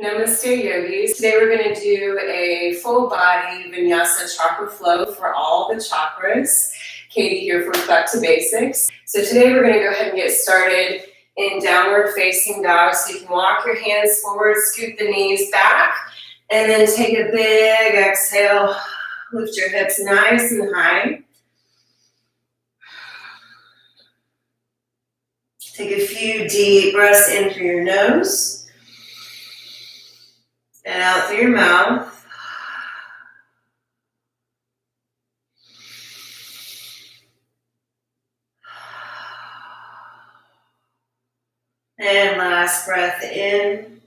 Namaste yogis. Today we're going to do a full body Vinyasa chakra flow for all the chakras. Katie here for Back to Basics. So today we're going to go ahead and get started in downward facing dog. So you can walk your hands forward, scoot the knees back, and then take a big exhale. Lift your hips nice and high. Take a few deep breaths in through your nose. And out through your mouth. And last breath in.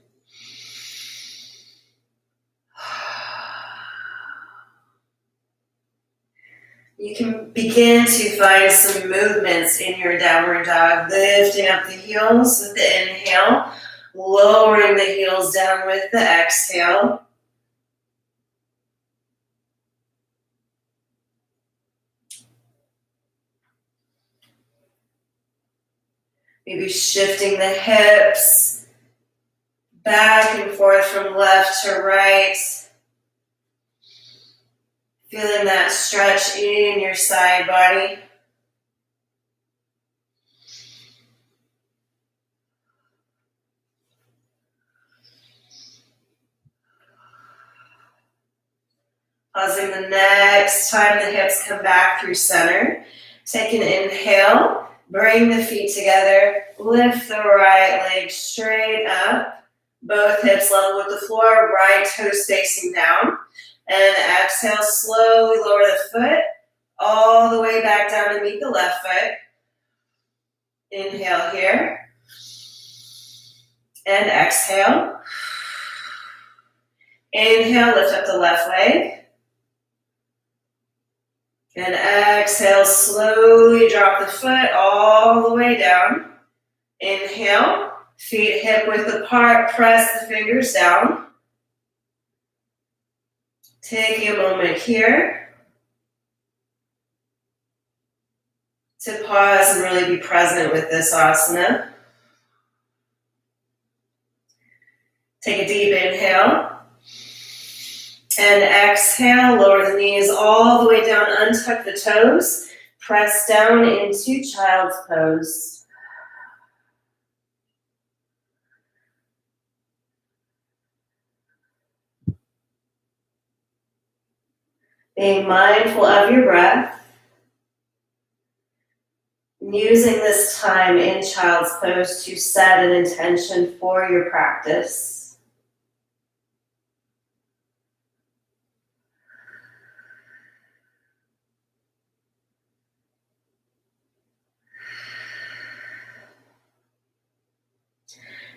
You can begin to find some movements in your downward dog, lifting up the heels with the inhale. Lowering the heels down with the exhale. Maybe shifting the hips back and forth from left to right. Feeling that stretch in your side body. Pausing the next time the hips come back through center. Take an inhale, bring the feet together, lift the right leg straight up, both hips level with the floor, right toes facing down. And exhale, slowly lower the foot all the way back down to meet the left foot. Inhale here. And exhale. Inhale, lift up the left leg. And exhale, slowly drop the foot all the way down. Inhale, feet hip width apart, press the fingers down. Taking a moment here to pause and really be present with this asana. Take a deep inhale. And exhale, lower the knees all the way down, untuck the toes, press down into child's pose. Being mindful of your breath, using this time in child's pose to set an intention for your practice.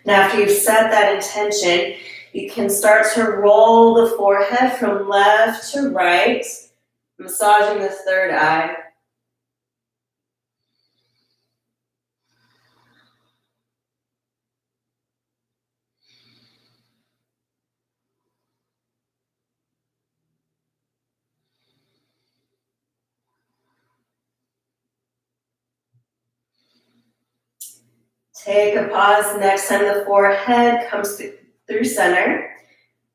Now, after you've set that intention, you can start to roll the forehead from left to right, massaging the third eye. Take a pause the next time the forehead comes through center.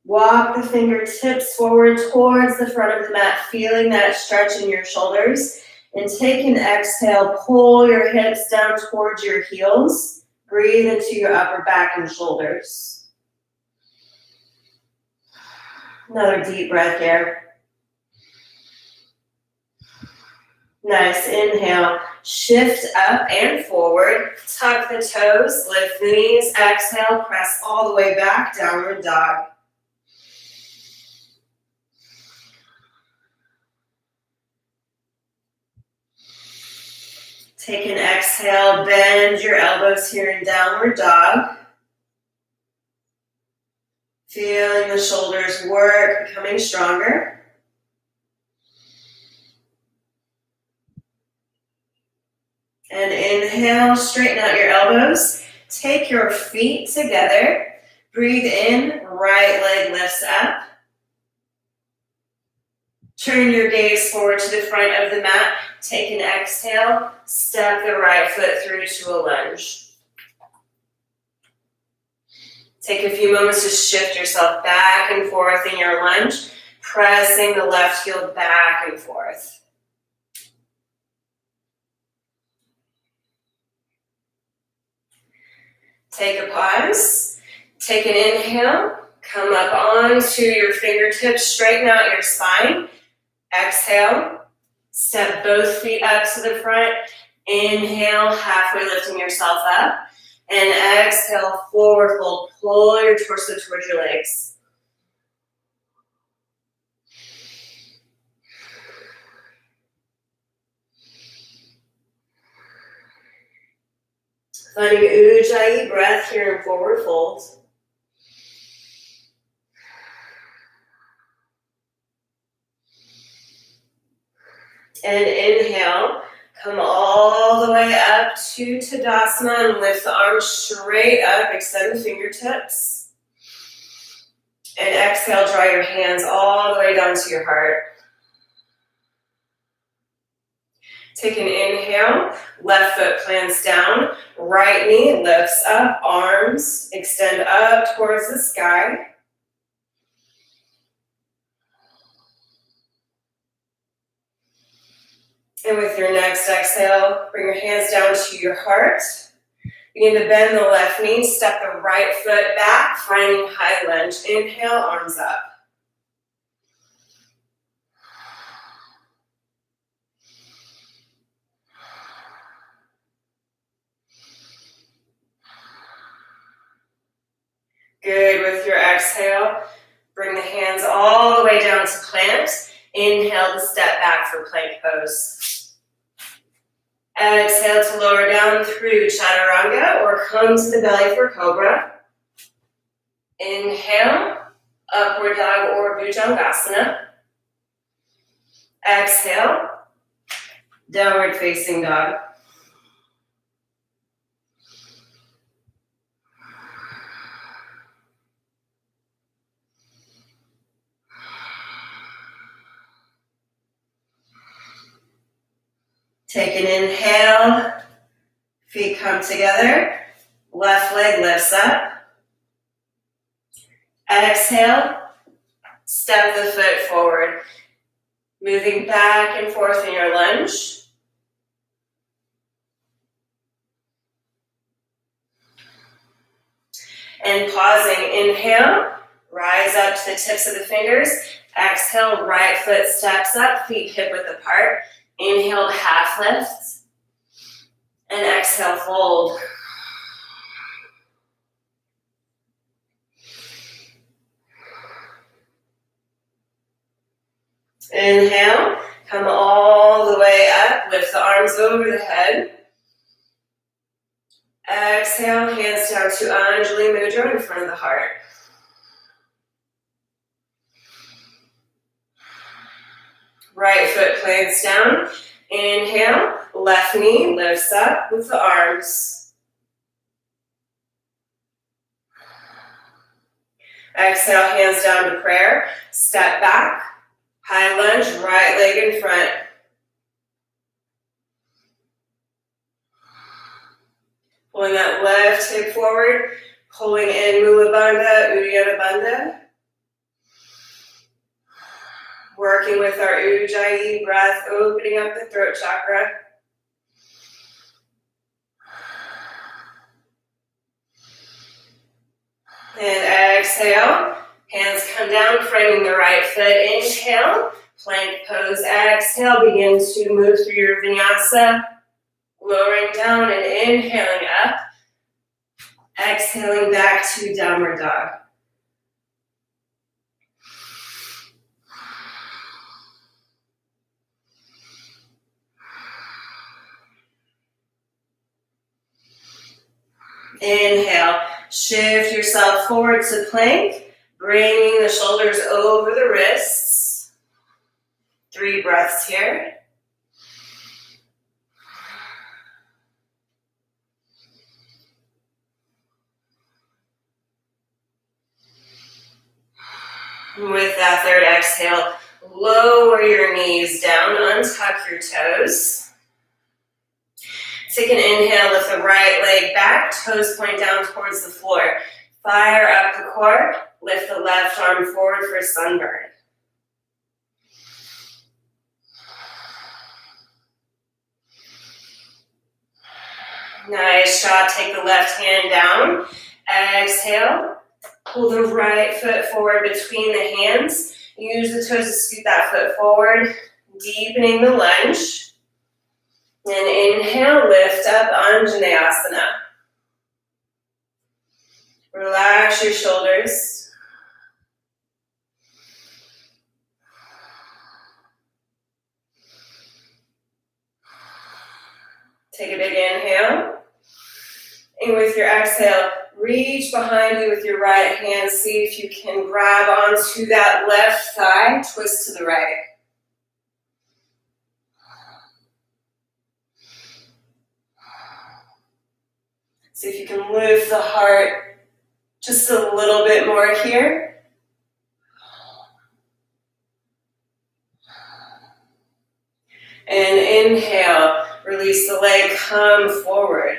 Walk the fingertips forward towards the front of the mat, feeling that stretch in your shoulders. And take an exhale, pull your hips down towards your heels. Breathe into your upper back and shoulders. Another deep breath here. Nice, inhale, shift up and forward, tuck the toes, lift the knees, exhale, press all the way back, downward dog. Take an exhale, bend your elbows here in downward dog. Feeling the shoulders work, becoming stronger. And inhale, straighten out your elbows. Take your feet together. Breathe in, right leg lifts up. Turn your gaze forward to the front of the mat. Take an exhale, step the right foot through to a lunge. Take a few moments to shift yourself back and forth in your lunge, pressing the left heel back and forth. Take a pause. Take an inhale. Come up onto your fingertips. Straighten out your spine. Exhale. Step both feet up to the front. Inhale, halfway lifting yourself up. And exhale, forward fold. Pull your torso towards your legs. Finding Ujjayi breath here in forward fold. And inhale, come all the way up to Tadasana and lift the arms straight up, extend the fingertips. And exhale, draw your hands all the way down to your heart. Take an inhale, left foot plants down, right knee lifts up, arms extend up towards the sky. And with your next exhale, bring your hands down to your heart. Begin to bend the left knee, step the right foot back, finding high lunge. Inhale, arms up. Good, with your exhale, bring the hands all the way down to plant. Inhale to step back for plank pose. Exhale to lower down through chaturanga or come to the belly for cobra. Inhale, upward dog or bhujangasana. Exhale, downward facing dog. Take an inhale, feet come together, left leg lifts up. Exhale, step the foot forward, moving back and forth in your lunge. And pausing, inhale, rise up to the tips of the fingers. Exhale, right foot steps up, feet hip width apart. Inhale to half lift, and exhale, fold. Inhale, come all the way up, lift the arms over the head. Exhale, hands down to Anjali Mudra in front of the heart. Right foot plants down. Inhale, left knee lifts up with the arms. Exhale, hands down to prayer. Step back, high lunge, right leg in front. Pulling that left hip forward, pulling in Mula Bandha, Uddiyana Bandha. Working with our Ujjayi breath, opening up the throat chakra. And exhale, hands come down, framing the right foot. Inhale, plank pose. Exhale, begin to move through your vinyasa. Lowering down and inhaling up. Exhaling back to downward dog. Inhale, shift yourself forward to plank, bringing the shoulders over the wrists. 3 breaths here. With that third exhale, lower your knees down, untuck your toes. Take an inhale, lift the right leg back, toes point down towards the floor. Fire up the core. Lift the left arm forward for sunburn. Nice job. Take the left hand down. Exhale. Pull the right foot forward between the hands. Use the toes to scoot that foot forward, deepening the lunge. And inhale, lift up, Anjaneyasana. Relax your shoulders. Take a big inhale. And with your exhale, reach behind you with your right hand. See if you can grab onto that left thigh. Twist to the right. See if you can lift the heart just a little bit more here. And inhale, release the leg, come forward.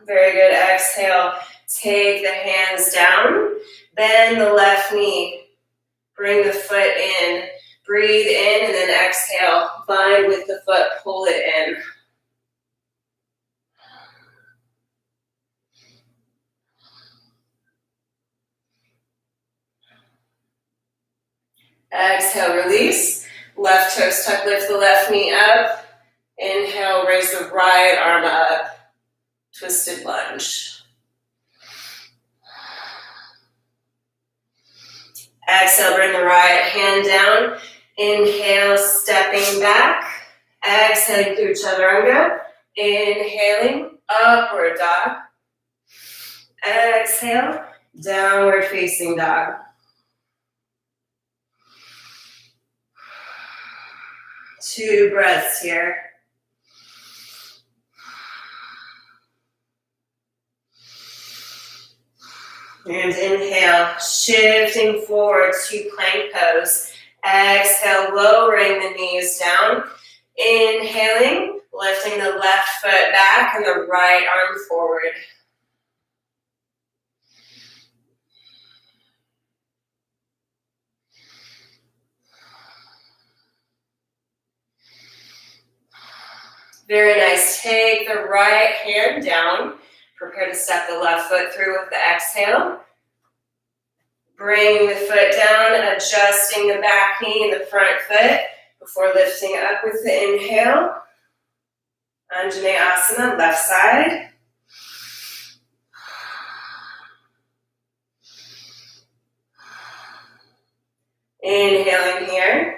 Very good. Exhale, take the hands down, bend the left knee, bring the foot in, breathe in, and then exhale, bind with the foot, pull it in. Exhale, release. Left toes tuck, lift the left knee up. Inhale, raise the right arm up. Twisted lunge. Exhale, bring the right hand down. Inhale, stepping back. Exhaling through chaturanga. Inhaling, upward dog. Exhale, downward facing dog. Two breaths here. And inhale, shifting forward to plank pose. Exhale, lowering the knees down. Inhaling, lifting the left foot back and the right arm forward. Very nice. Take the right hand down. Prepare to step the left foot through with the exhale. Bring the foot down, adjusting the back knee and the front foot before lifting up with the inhale. Anjaneyasana, left side. Inhaling here.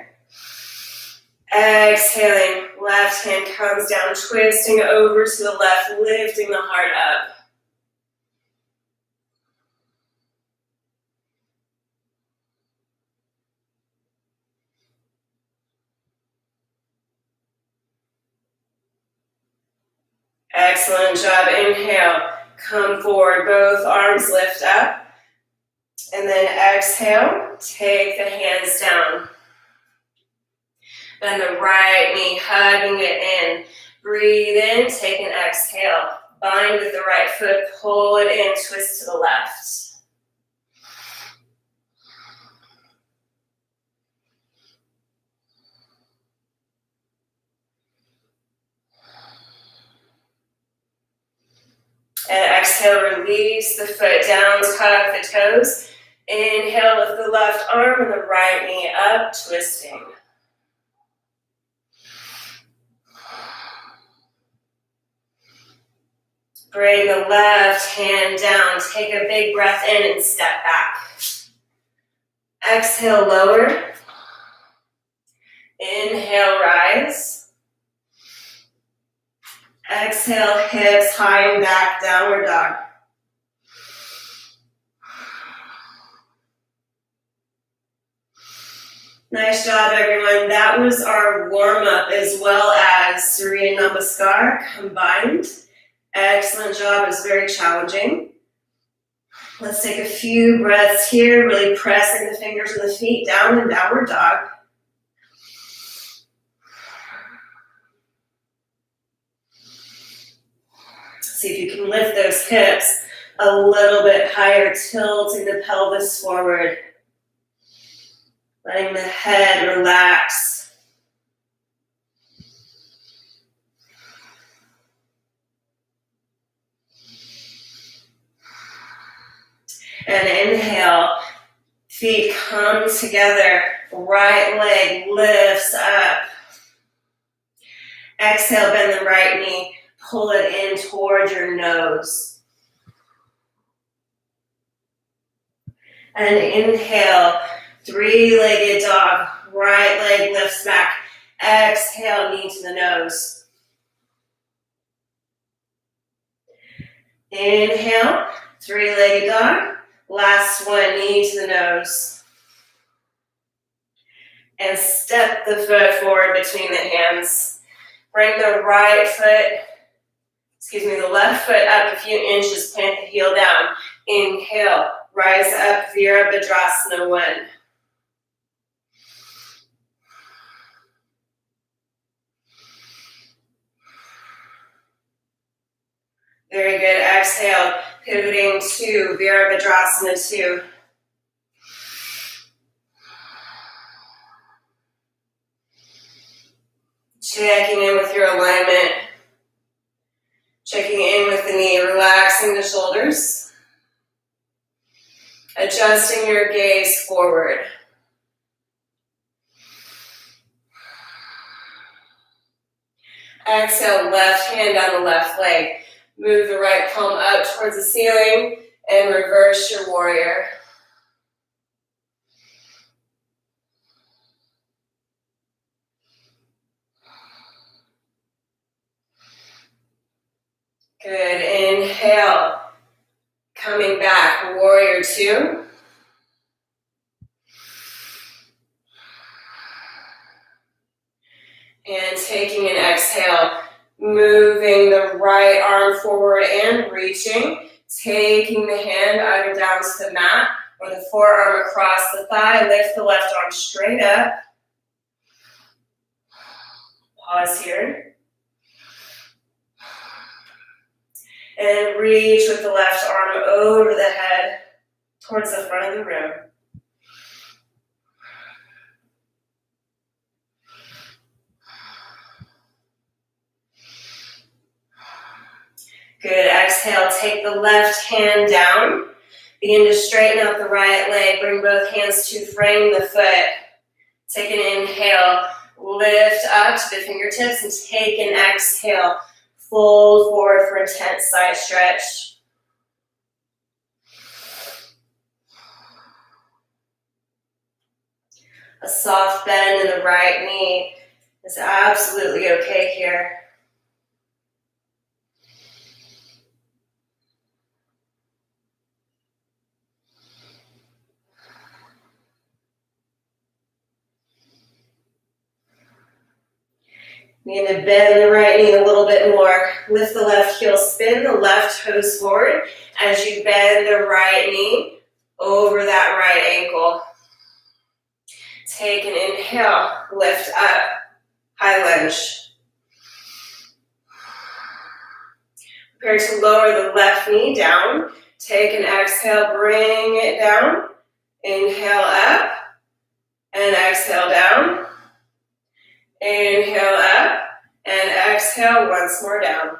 Exhaling, left hand comes down, twisting over to the left, lifting the heart up. Excellent job. Inhale, come forward, both arms lift up. And then exhale, take the hands down. Bend the right knee, hugging it in. Breathe in, take an exhale. Bind with the right foot, pull it in, twist to the left. And exhale, release the foot down, tuck the toes. Inhale, lift the left arm and the right knee up, twisting. Bring the left hand down. Take a big breath in and step back. Exhale, lower. Inhale, rise. Exhale, hips high and back, downward dog. Nice job, everyone. That was our warm-up as well as Surya Namaskar combined. Excellent job. It was very challenging. Let's take a few breaths here, really pressing the fingers of the feet down in downward dog. See if you can lift those hips a little bit higher, tilting the pelvis forward. Letting the head relax. And inhale, feet come together, right leg lifts up. Exhale, bend the right knee, pull it in toward your nose. And inhale, three-legged dog, right leg lifts back. Exhale, knee to the nose. Inhale, three-legged dog. Last one, knee to the nose. And step the foot forward between the hands. Bring the the left foot up a few inches, plant the heel down. Inhale, rise up, Virabhadrasana 1. Very good, exhale, pivoting to Virabhadrasana 2. Checking in with your alignment. Checking in with the knee, relaxing the shoulders. Adjusting your gaze forward. Exhale, left hand on the left leg. Move the right palm up towards the ceiling and reverse your warrior. Good, inhale, coming back, warrior 2. And taking an exhale, moving the right arm forward and reaching, taking the hand either down to the mat or the forearm across the thigh, lift the left arm straight up. Pause here. And reach with the left arm over the head towards the front of the room. Good, exhale, take the left hand down. Begin to straighten out the right leg. Bring both hands to frame the foot. Take an inhale, lift up to the fingertips and take an exhale. Fold forward for a tense side stretch. A soft bend in the right knee is absolutely okay here. Begin to bend the right knee a little bit more. Lift the left heel, spin the left toes forward as you bend the right knee over that right ankle. Take an inhale, lift up, high lunge. Prepare to lower the left knee down. Take an exhale, bring it down. Inhale up and exhale down. Inhale up and exhale once more down.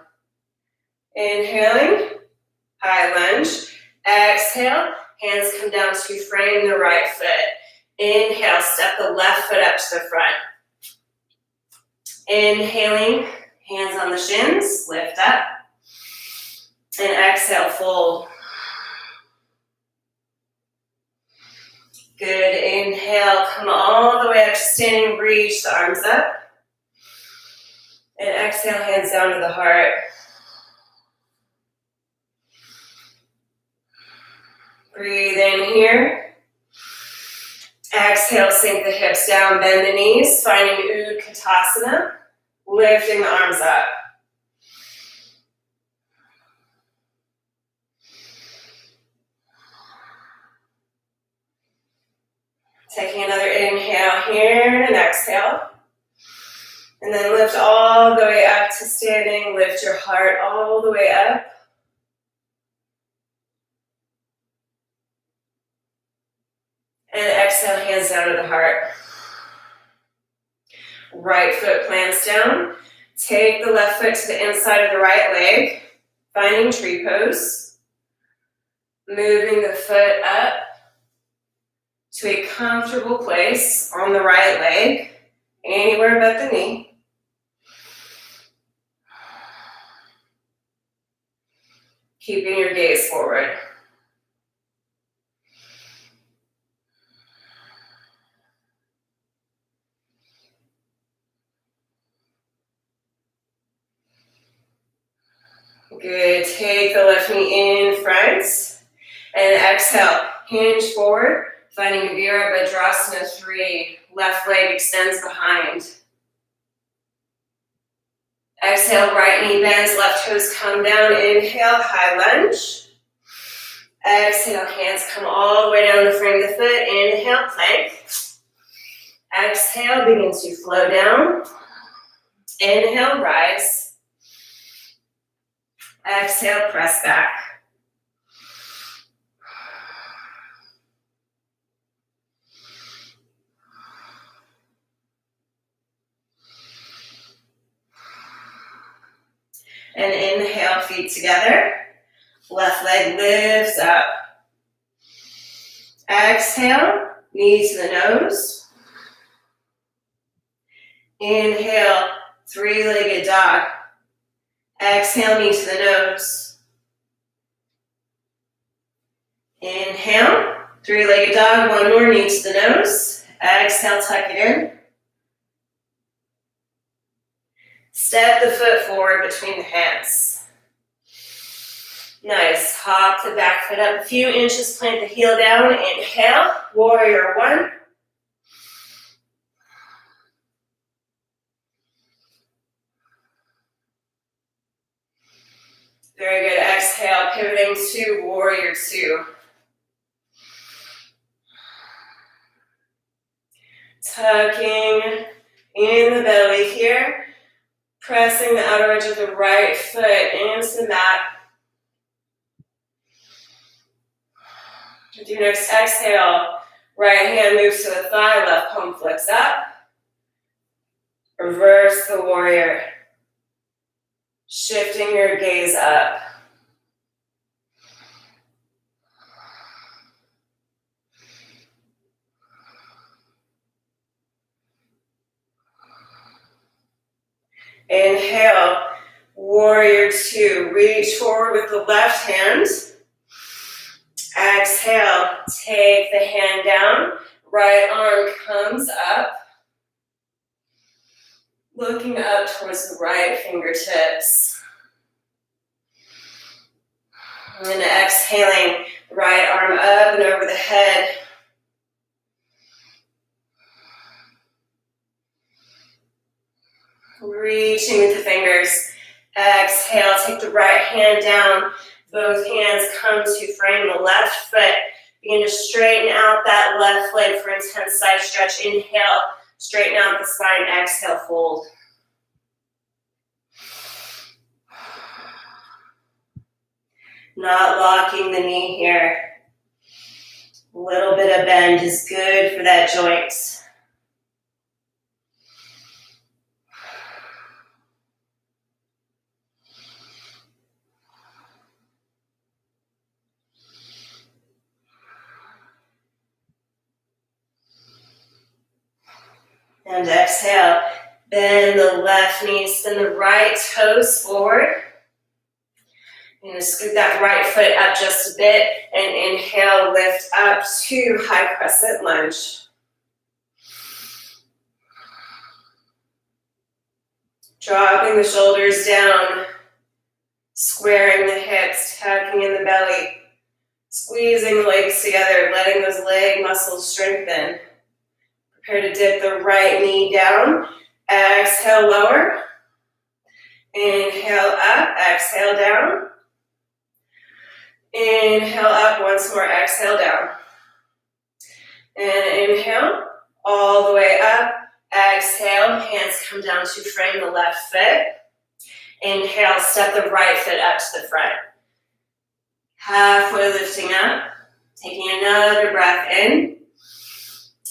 Inhaling, high lunge. Exhale, hands come down to frame the right foot. Inhale, step the left foot up to the front. Inhaling, hands on the shins, lift up. And exhale, fold. Good, inhale, come all the way up to standing, reach the arms up. And exhale, hands down to the heart. Breathe in here. Exhale, sink the hips down, bend the knees, finding Utkatasana, lifting the arms up. Taking another inhale here and an exhale. And then lift all the way up to standing. Lift your heart all the way up. And exhale, hands down to the heart. Right foot plants down. Take the left foot to the inside of the right leg, finding tree pose. Moving the foot up to a comfortable place on the right leg, anywhere but the knee. Keeping your gaze forward. Good, take the left knee in front, and exhale, hinge forward, finding Virabhadrasana 3, left leg extends behind. Exhale, right knee bends, left toes come down, inhale, high lunge. Exhale, hands come all the way down the frame of the foot, inhale, plank. Exhale, begin to flow down. Inhale, rise. Exhale, press back. And inhale, feet together. Left leg lifts up. Exhale, knee to the nose. Inhale, three-legged dog. Exhale, knee to the nose. Inhale, three-legged dog, one more, knee to the nose. Exhale, tuck it in. Step the foot forward between the hands. Nice, hop the back foot up a few inches, plant the heel down. Inhale, warrior one. Very good. Exhale, pivoting to warrior two. Tucking in the belly here. Pressing the outer edge of the right foot into the mat. With your next exhale, right hand moves to the thigh, left palm flicks up. Reverse the warrior. Shifting your gaze up. Inhale, warrior two. Reach forward with the left hand. Exhale, take the hand down. Right arm comes up. Looking up towards the right fingertips. And then exhaling, right arm up and over the head. Reaching with the fingers. Exhale, take the right hand down. Both hands come to frame the left foot. Begin to straighten out that left leg for intense side stretch. Inhale, straighten out the spine. Exhale, fold. Not locking the knee here. A little bit of bend is good for that joint. And exhale, bend the left knee, spin the right toes forward. You're going to scoot that right foot up just a bit and inhale, lift up to high crescent lunge. Dropping the shoulders down, squaring the hips, tucking in the belly, squeezing the legs together, letting those leg muscles strengthen. Prepare to dip the right knee down. Exhale, lower. Inhale up, exhale down. Inhale up, once more, exhale down. And inhale, all the way up. Exhale, hands come down to frame the left foot. Inhale, step the right foot up to the front. Halfway lifting up, taking another breath in.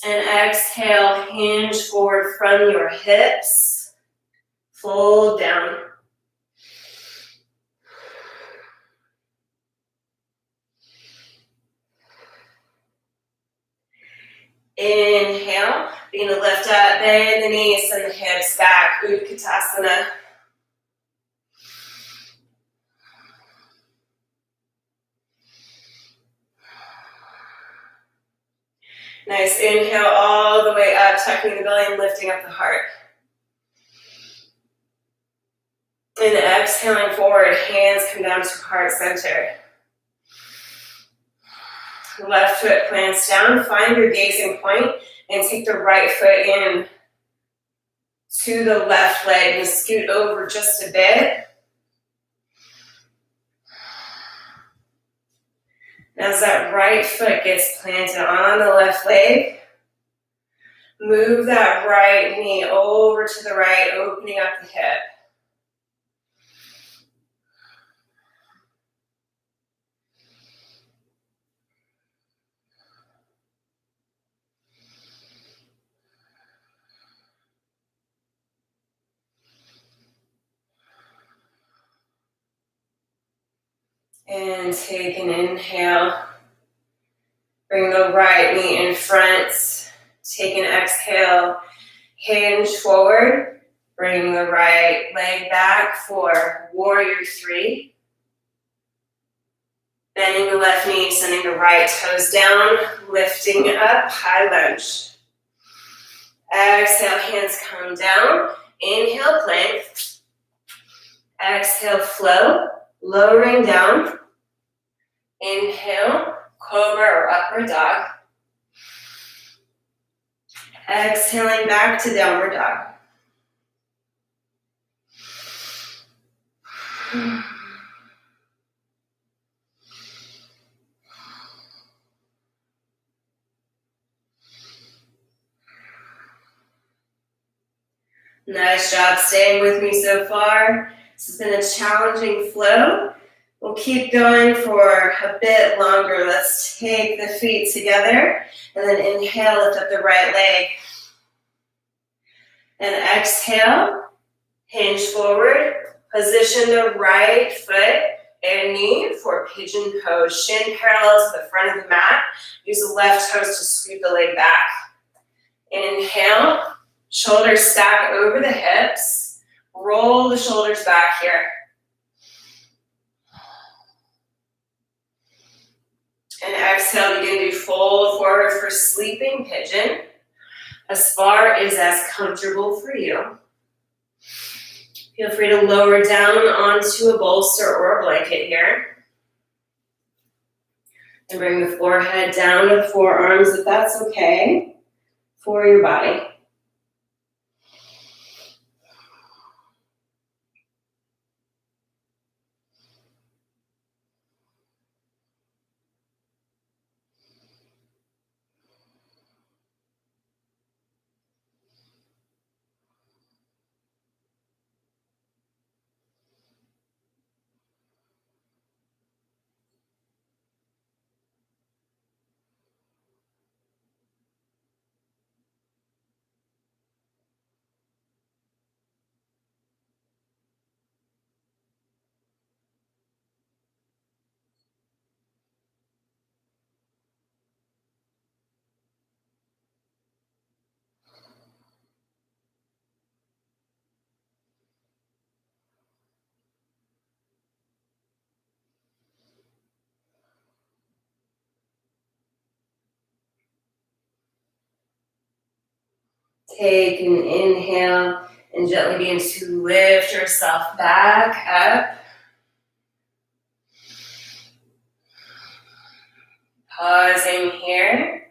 And exhale, hinge forward from your hips. Fold down. Inhale, begin to lift up, bend the knees and the hips back, Utkatasana. Nice, inhale all the way up, tucking the belly and lifting up the heart. And exhaling forward, hands come down to heart center. Left foot plants down, find your gazing point, and take the right foot in to the left leg and scoot over just a bit. As that right foot gets planted on the left leg, move that right knee over to the right, opening up the hip. And take an inhale. Bring the right knee in front. Take an exhale. Hinge forward. Bring the right leg back for warrior three. Bending the left knee, sending the right toes down. Lifting up, high lunge. Exhale, hands come down. Inhale, plank. Exhale, flow. Lowering down. Inhale, cobra or upward dog. Exhaling back to downward dog. Nice job staying with me so far. This has been a challenging flow. We'll keep going for a bit longer. Let's take the feet together and then inhale, lift up the right leg. And exhale, hinge forward, position the right foot and knee for pigeon pose. Shin parallel to the front of the mat. Use the left toes to scoot the leg back. Inhale, shoulders stack over the hips. Roll the shoulders back here. And exhale, begin to fold forward for sleeping pigeon. As far as comfortable for you. Feel free to lower down onto a bolster or a blanket here. And bring the forehead down to the forearms if that's okay for your body. Take an inhale and gently begin to lift yourself back up. Pausing here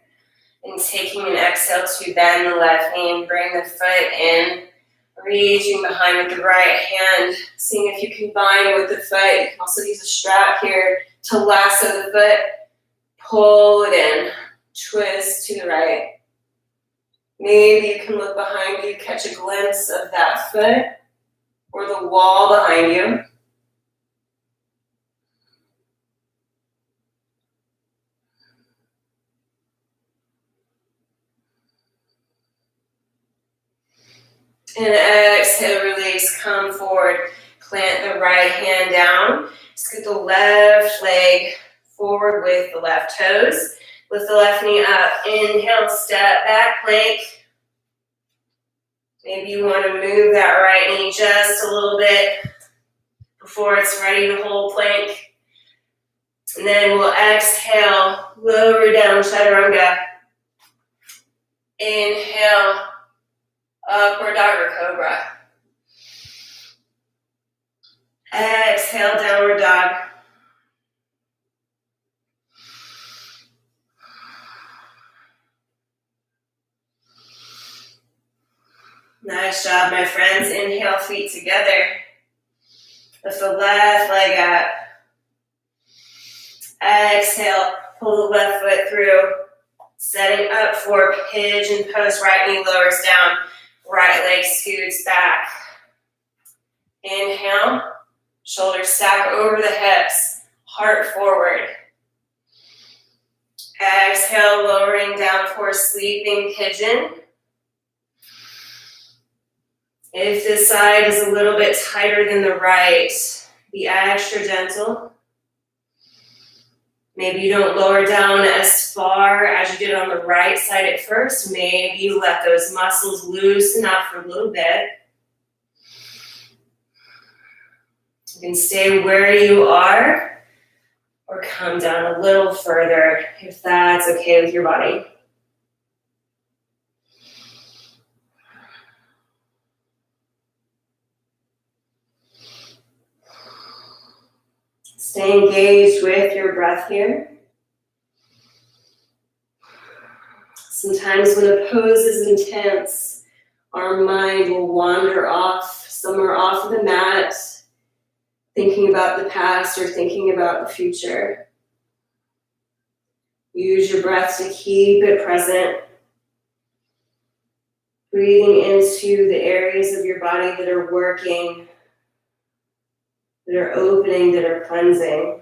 and taking an exhale to bend the left knee and bring the foot in. Reaching behind with the right hand, seeing if you can bind with the foot. You can also use a strap here to lasso the foot. Pull it in, twist to the right. Maybe you can look behind you, catch a glimpse of that foot or the wall behind you. And exhale, release, come forward. Plant the right hand down. Scoot the left leg forward with the left toes. Lift the left knee up. Inhale, step back, plank. Maybe you want to move that right knee just a little bit before it's ready to hold plank. And then we'll exhale, lower down, chaturanga. Inhale, upward dog or cobra. Exhale, downward dog. Nice job, my friends. Inhale, feet together. Lift the left leg up. Exhale, pull the left foot through. Setting up for pigeon pose. Right knee lowers down. Right leg scoots back. Inhale. Shoulders stack over the hips. Heart forward. Exhale, lowering down for sleeping pigeon. If this side is a little bit tighter than the right, be extra gentle. Maybe you don't lower down as far as you did on the right side at first. Maybe you let those muscles loosen up for a little bit. You can stay where you are or come down a little further if that's okay with your body. Stay engaged with your breath here. Sometimes when a pose is intense, our mind will wander off, somewhere off of the mat, thinking about the past or thinking about the future. Use your breath to keep it present. Breathing into the areas of your body that are working, that are opening, that are cleansing.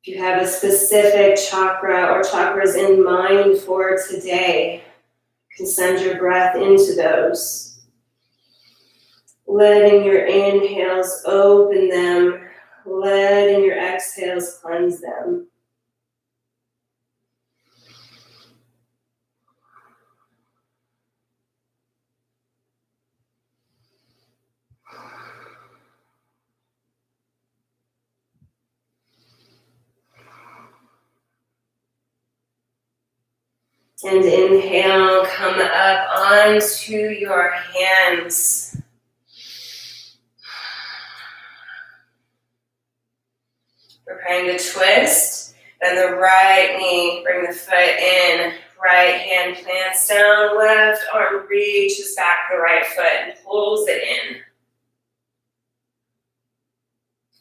If you have a specific chakra or chakras in mind for today, you can send your breath into those. Letting your inhales open them, letting your exhales cleanse them. And inhale, come up onto your hands. Preparing to twist. Bend the right knee, bring the foot in. Right hand plants down, left arm reaches back the right foot and pulls it in.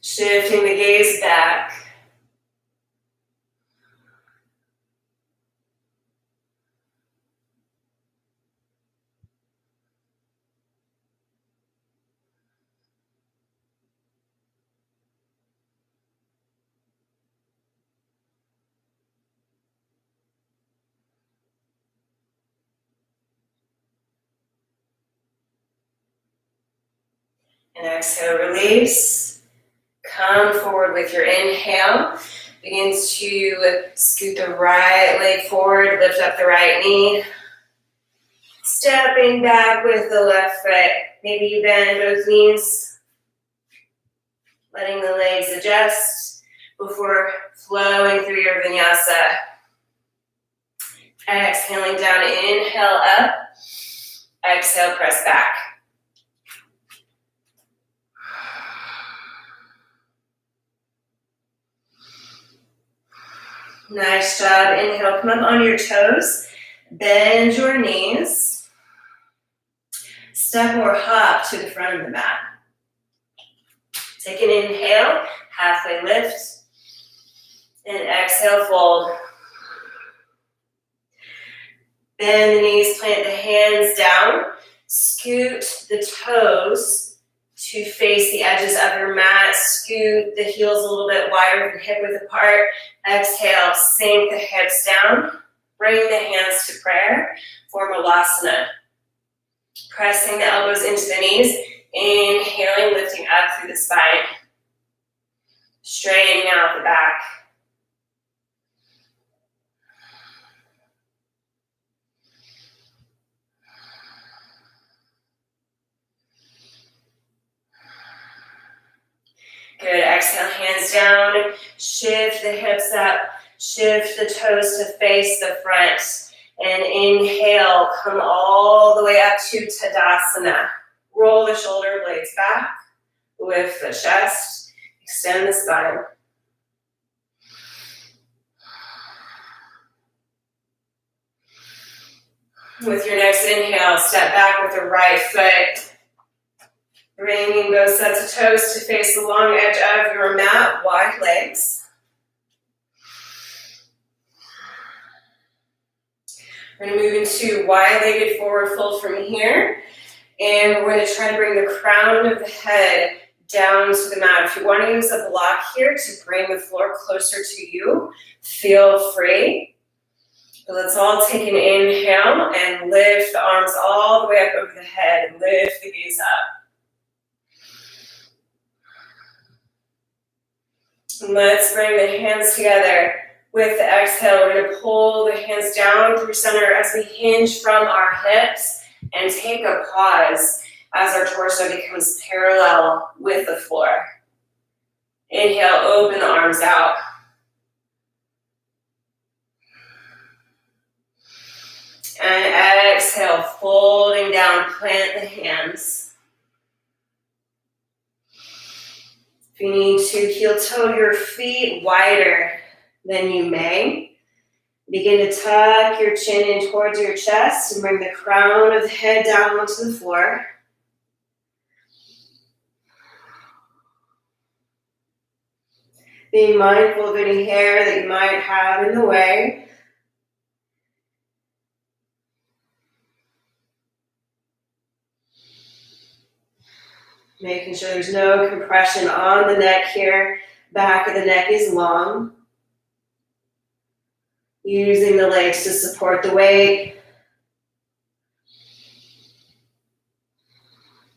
Shifting the gaze back. And exhale, release. Come forward with your inhale. Begin to scoot the right leg forward, lift up the right knee. Stepping back with the left foot. Maybe you bend both knees. Letting the legs adjust before flowing through your vinyasa. Exhaling down, inhale up. Exhale, press back. Nice job. Inhale, come up on your toes. Bend your knees. Step or hop to the front of the mat. Take an inhale, halfway lift. And exhale, fold. Bend the knees, plant the hands down. Scoot the toes to face the edges of your mat. Scoot the heels a little bit wider, your hip width apart. Exhale, sink the hips down. Bring the hands to prayer for Navasana. Pressing the elbows into the knees. Inhaling, lifting up through the spine. Straightening out the back. Good, exhale, hands down, shift the hips up, shift the toes to face the front, and inhale, come all the way up to Tadasana. Roll the shoulder blades back, lift the chest, extend the spine. With your next inhale, step back with the right foot. Bringing both sets of toes to face the long edge of your mat, wide legs. We're going to move into wide-legged forward fold from here. And we're going to try to bring the crown of the head down to the mat. If you want to use a block here to bring the floor closer to you, feel free. But let's all take an inhale and lift the arms all the way up over the head. Lift the gaze up. Let's bring the hands together. With the exhale, we're going to pull the hands down through center as we hinge from our hips and take a pause as our torso becomes parallel with the floor. Inhale, open the arms out. And exhale, folding down, plant the hands. If you need to heel toe your feet wider than you may, begin to tuck your chin in towards your chest and bring the crown of the head down onto the floor. Being mindful of any hair that you might have in the way. Making sure there's no compression on the neck here. Back of the neck is long. Using the legs to support the weight.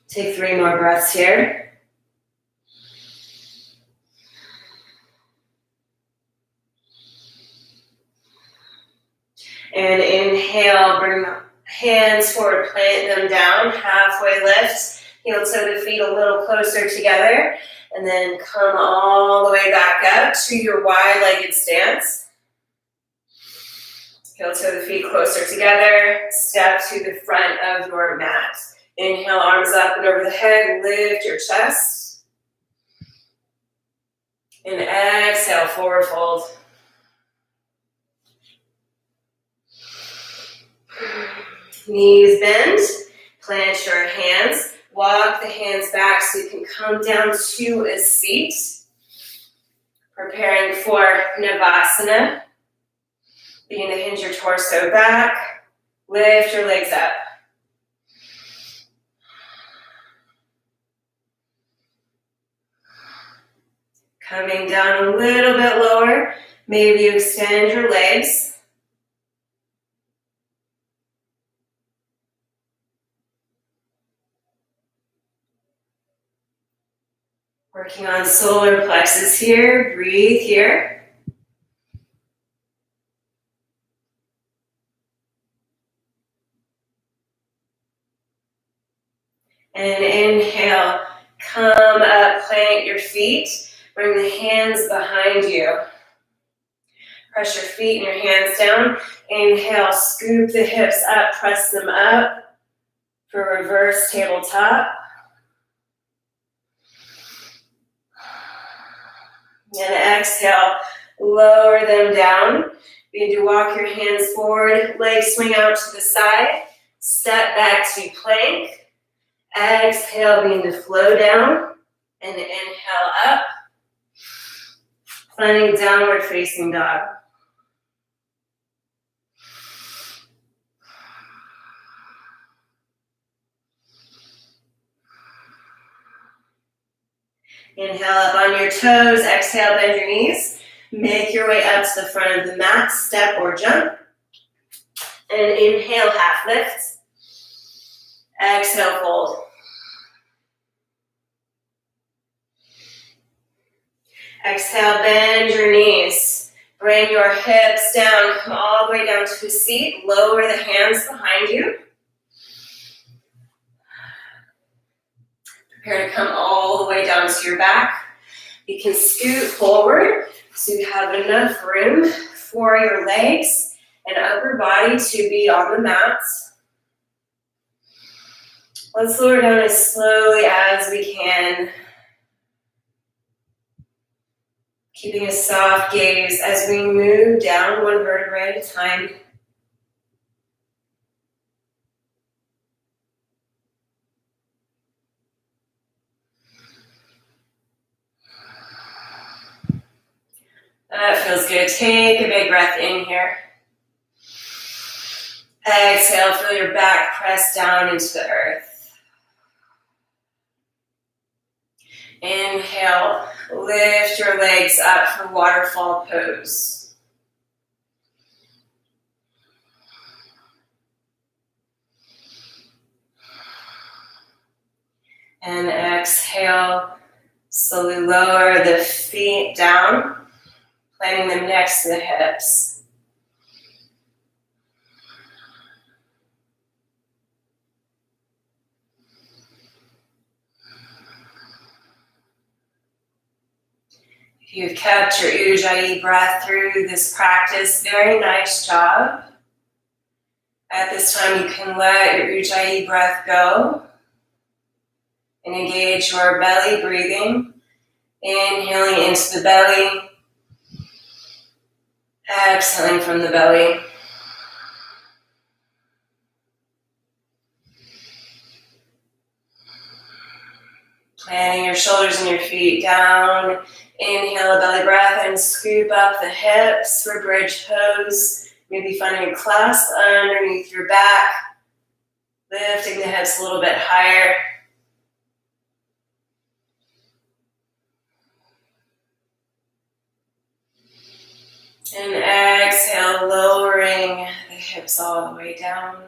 Take 3 more breaths here. And inhale, bring the hands forward, plant them down, halfway lift. Heel toe the feet a little closer together, and then come all the way back up to your wide-legged stance. Heel toe the feet closer together, step to the front of your mat. Inhale, arms up and over the head, lift your chest. And exhale, forward fold. Knees bend, plant your hands. Walk the hands back so you can come down to a seat. Preparing for Navasana. Begin to hinge your torso back. Lift your legs up. Coming down a little bit lower. Maybe you extend your legs. Working on solar plexus here. Breathe here. And inhale. Come up, plant your feet. Bring the hands behind you. Press your feet and your hands down. Inhale, scoop the hips up, press them up for reverse tabletop. And exhale, lower them down. Begin to walk your hands forward, legs swing out to the side. Step back to plank. Exhale, begin to flow down. And inhale up. Finding downward facing dog. Inhale up on your toes, exhale, bend your knees. Make your way up to the front of the mat, step or jump. And inhale, half lift. Exhale, fold. Exhale, bend your knees. Bring your hips down, come all the way down to a seat. Lower the hands behind you. Prepare to come all the way down to your back. You can scoot forward so you have enough room for your legs and upper body to be on the mat. Let's lower down as slowly as we can. Keeping a soft gaze as we move down one vertebrae at a time. That feels good. Take a big breath in here. Exhale, feel your back press down into the earth. Inhale, lift your legs up for waterfall pose. And exhale, slowly lower the feet down, planting them next to the hips. If you've kept your Ujjayi breath through this practice, very nice job. At this time, you can let your Ujjayi breath go and engage your belly breathing. Inhaling into the belly, exhaling from the belly. Planting your shoulders and your feet down. Inhale a belly breath and scoop up the hips for bridge pose. Maybe finding a clasp underneath your back. Lifting the hips a little bit higher. And exhale, lowering the hips all the way down.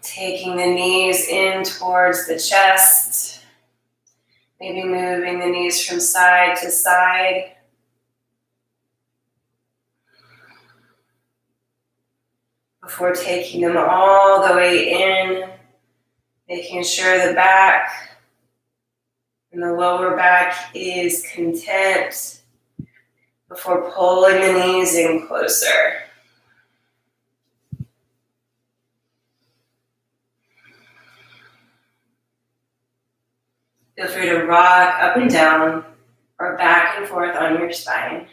Taking the knees in towards the chest. Maybe moving the knees from side to side. Before taking them all the way in, making sure the back and the lower back is content before pulling the knees in closer. Feel free to rock up and down or back and forth on your spine.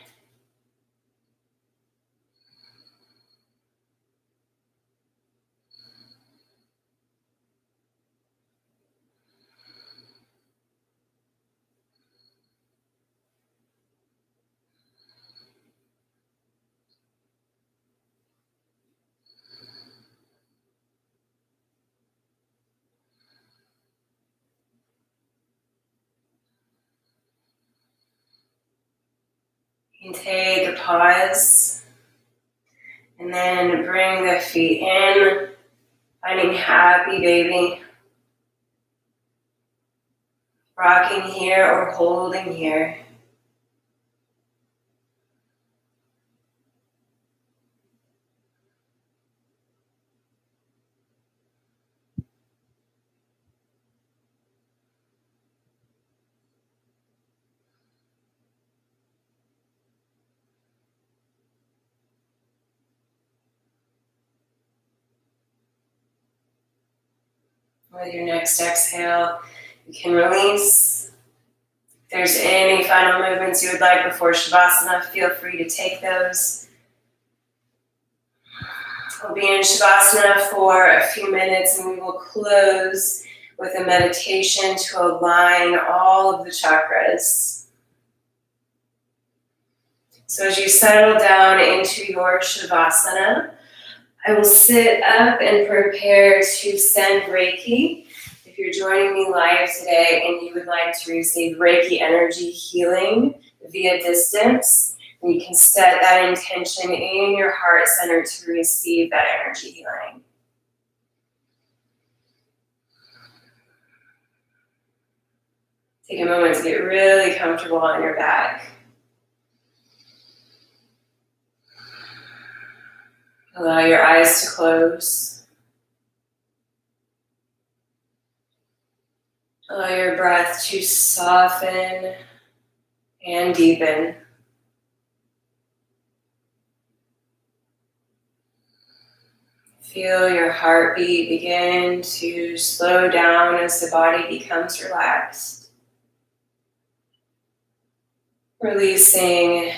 You can take a pause and then bring the feet in, finding happy baby. Rocking here or holding here. With your next exhale, you can release. If there's any final movements you would like before Shavasana, feel free to take those. We'll be in Shavasana for a few minutes and we will close with a meditation to align all of the chakras. So as you settle down into your Shavasana, I will sit up and prepare to send Reiki. If if you're joining me live today and you would like to receive Reiki energy healing via distance, you can set that intention in your heart center to receive that energy healing. Take a moment to get really comfortable on your back. Allow your eyes to close. Allow your breath to soften and deepen. Feel your heartbeat begin to slow down as the body becomes relaxed. Releasing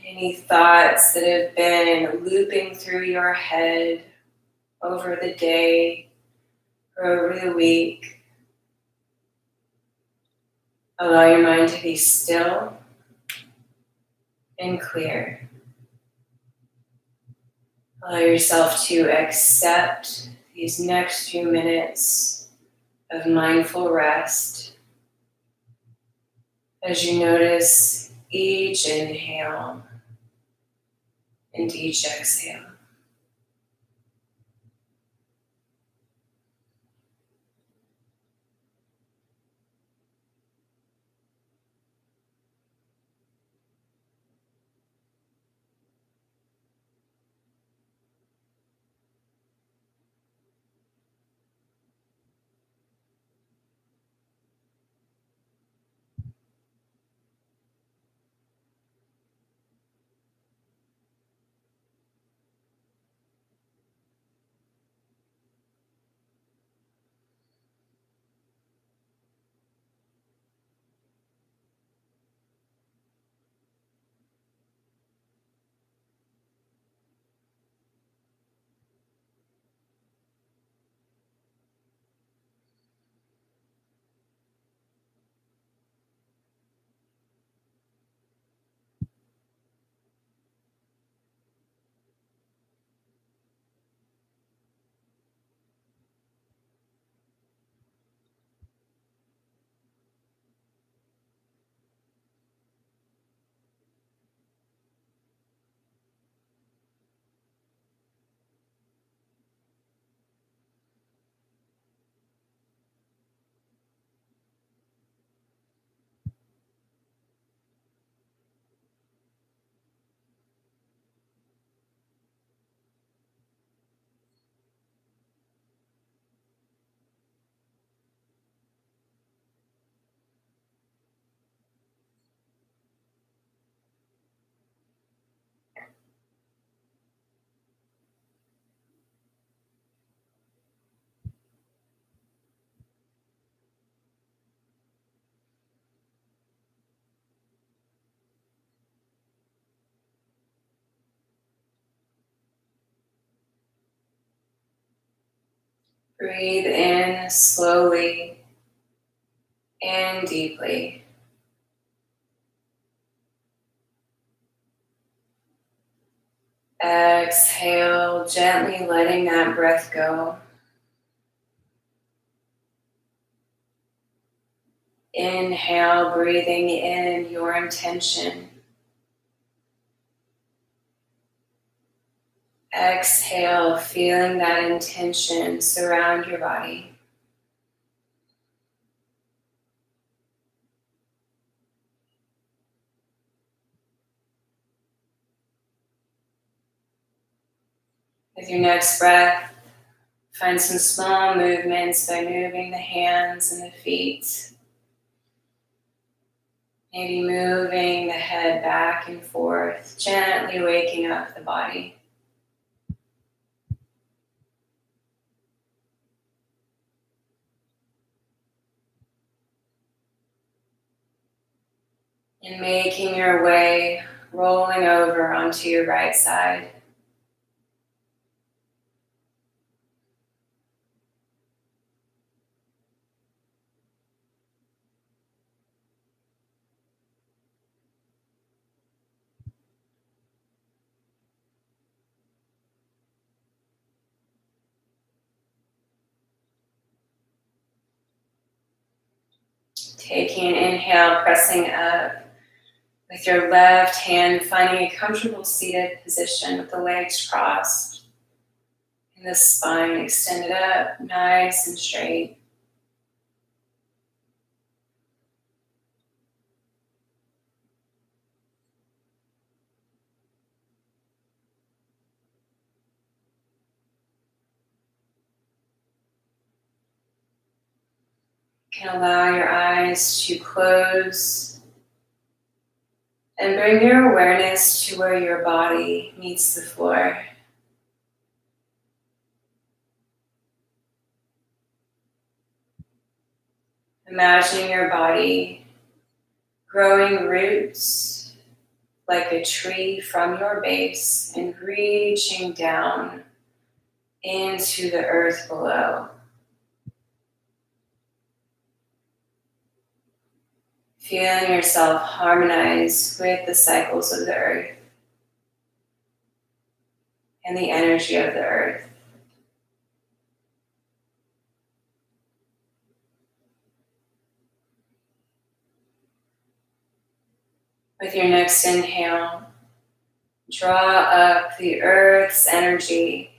any thoughts that have been looping through your head over the day or over the week. Allow your mind to be still and clear. Allow yourself to accept these next few minutes of mindful rest as you notice each inhale and each exhale. Breathe in slowly and deeply. Exhale, gently letting that breath go. Inhale, breathing in your intention. Exhale, feeling that intention surround your body. With your next breath, find some small movements by moving the hands and the feet. Maybe moving the head back and forth, gently waking up the body. And making your way, rolling over onto your right side. Taking an inhale, pressing up with your left hand, finding a comfortable seated position with the legs crossed and the spine extended up, nice and straight. You can allow your eyes to close and bring your awareness to where your body meets the floor. Imagining your body growing roots like a tree from your base and reaching down into the earth below. Feeling yourself harmonize with the cycles of the earth and the energy of the earth. With your next inhale, draw up the earth's energy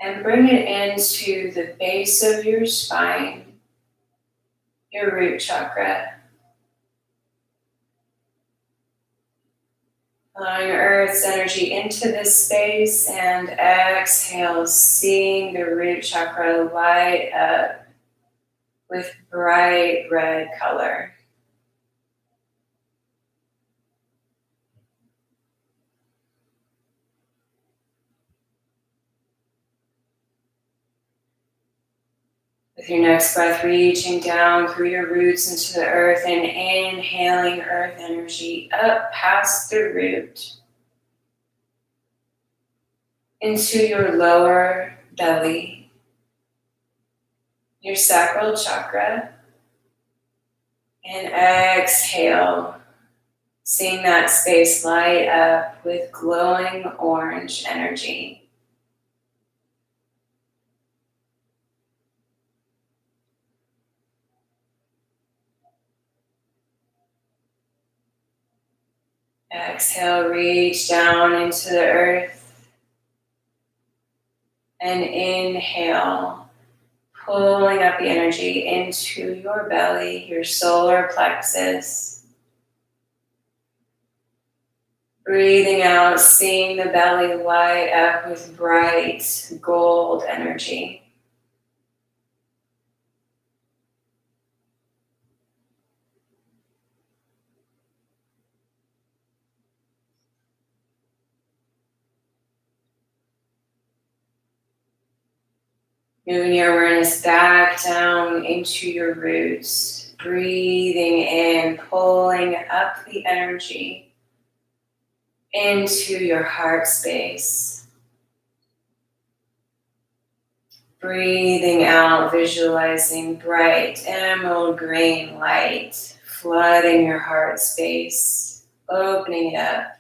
and bring it into the base of your spine, your root chakra. Allowing Earth's energy into this space and exhale, seeing the root chakra light up with bright red color. With your next breath, reaching down through your roots into the earth and inhaling earth energy up past the root into your lower belly, your sacral chakra, and exhale, seeing that space light up with glowing orange energy. Exhale, reach down into the earth. And inhale, pulling up the energy into your belly, your solar plexus. Breathing out, seeing the belly light up with bright gold energy. Moving your awareness back down into your roots. Breathing in, pulling up the energy into your heart space. Breathing out, visualizing bright emerald green light flooding your heart space, opening it up,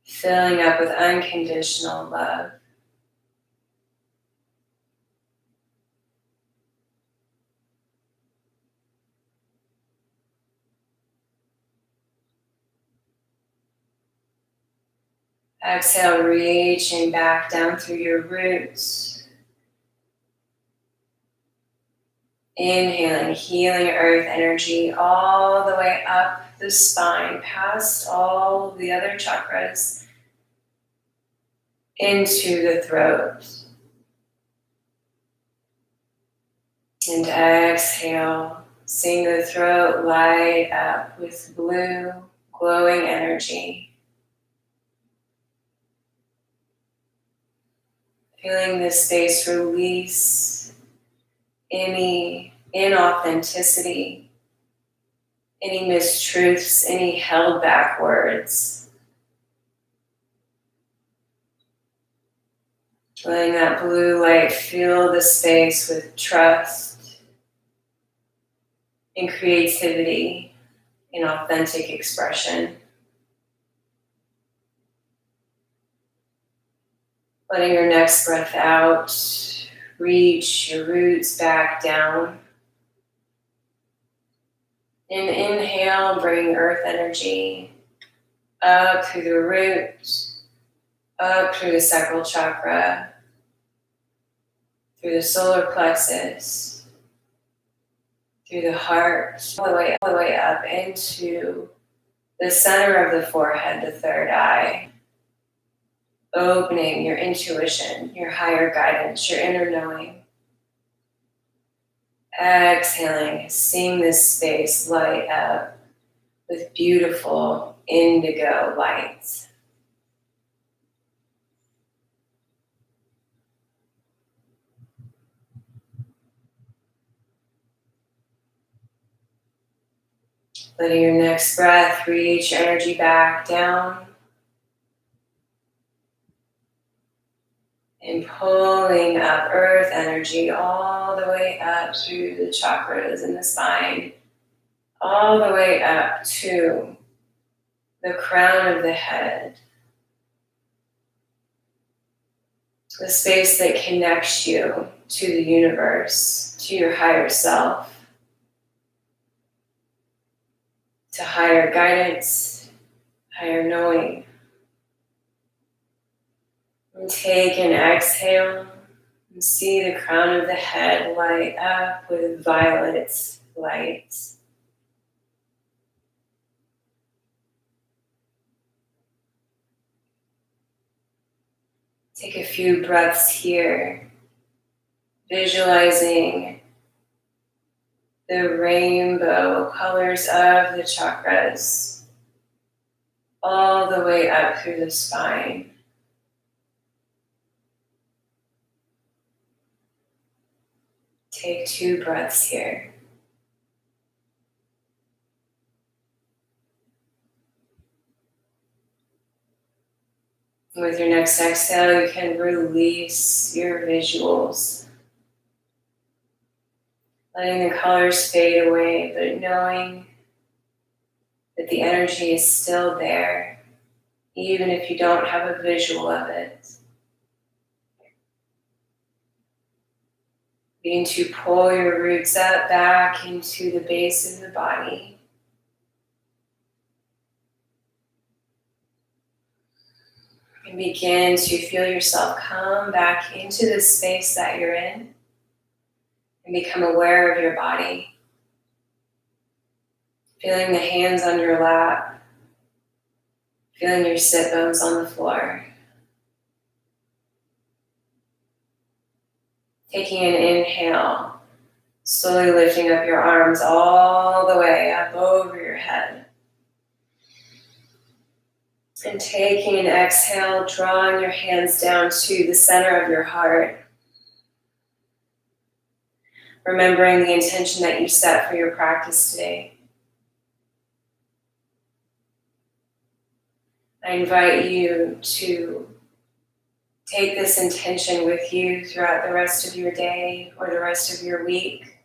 filling up with unconditional love. Exhale, reaching back down through your roots. Inhaling, healing earth energy all the way up the spine, past all the other chakras, into the throat. And exhale, seeing the throat light up with blue, glowing energy. Feeling this space release any inauthenticity, any mistruths, any held back words. Letting that blue light fill the space with trust and creativity and authentic expression. Letting your next breath out, reach your roots back down. And inhale, bring earth energy up through the root, up through the sacral chakra, through the solar plexus, through the heart, all the way up into the center of the forehead, the third eye, opening your intuition, your higher guidance, your inner knowing. Exhaling, seeing this space light up with beautiful indigo light. Letting your next breath reach energy back down. And pulling up earth energy all the way up through the chakras in the spine, all the way up to the crown of the head. The space that connects you to the universe, to your higher self, to higher guidance, higher knowing. And take an exhale and see the crown of the head light up with violet light. Take a few breaths here, visualizing the rainbow colors of the chakras all the way up through the spine. Take 2 breaths here. With your next exhale, you can release your visuals, letting the colors fade away, but knowing that the energy is still there, even if you don't have a visual of it. Beginning to pull your roots up back into the base of the body. And begin to feel yourself come back into the space that you're in and become aware of your body. Feeling the hands on your lap, feeling your sit bones on the floor. Taking an inhale, slowly lifting up your arms all the way up over your head. And taking an exhale, drawing your hands down to the center of your heart. Remembering the intention that you set for your practice today. I invite you to take this intention with you throughout the rest of your day or the rest of your week,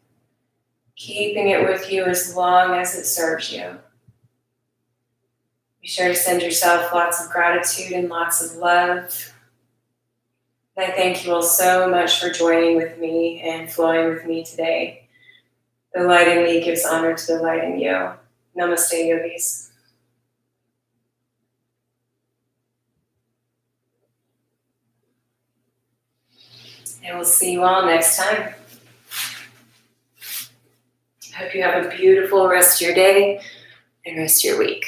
keeping it with you as long as it serves you. Be sure to send yourself lots of gratitude and lots of love. And I thank you all so much for joining with me and flowing with me today. The light in me gives honor to the light in you. Namaste, yogis. And we'll see you all next time. I hope you have a beautiful rest of your day and rest of your week.